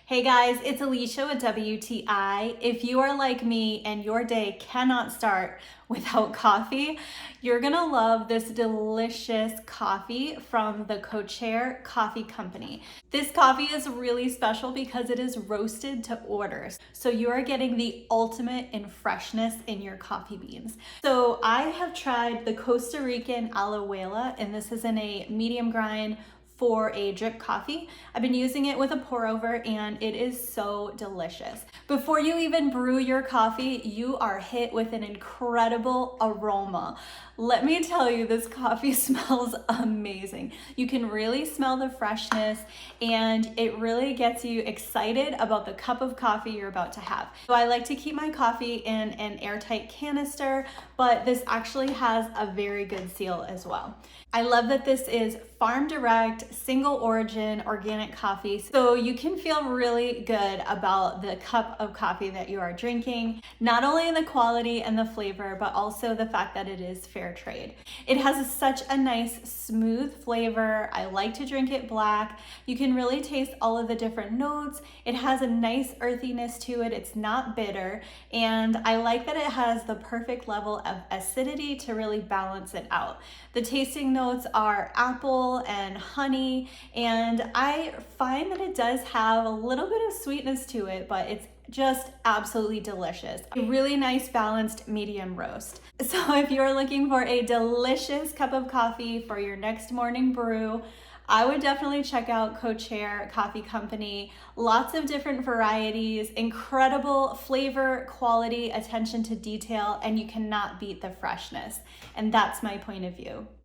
Hey guys, it's Alicia with WTI. If you are like me and your day cannot start without coffee, you're gonna love this delicious coffee from the Kochere Coffee Company. This coffee is really special because it is roasted to order. So you are getting the ultimate in freshness in your coffee beans. So I have tried the Costa Rican Alajuela, and this is in a medium grind for a drip coffee. I've been using it with a pour over and it is so delicious. Before you even brew your coffee, you are hit with an incredible aroma. Let me tell you, this coffee smells amazing. You can really smell the freshness and it really gets you excited about the cup of coffee you're about to have. So I like to keep my coffee in an airtight canister, but this actually has a very good seal as well. I love that this is farm direct, single origin, organic coffee, so you can feel really good about the cup of coffee that you are drinking, not only in the quality and the flavor, but also the fact that it is fair trade. It has such a nice, smooth flavor. I like to drink it black. You can really taste all of the different notes. It has a nice earthiness to it. It's not bitter, and I like that it has the perfect level of acidity to really balance it out. The tasting notes are apple and honey, and I find that it does have a little bit of sweetness to it, but it's just absolutely delicious. A really nice balanced medium roast. So if you're looking for a delicious cup of coffee for your next morning brew, I would definitely check out Kochere Coffee Company. Lots of different varieties, incredible flavor, quality, attention to detail, and you cannot beat the freshness. And that's my point of view.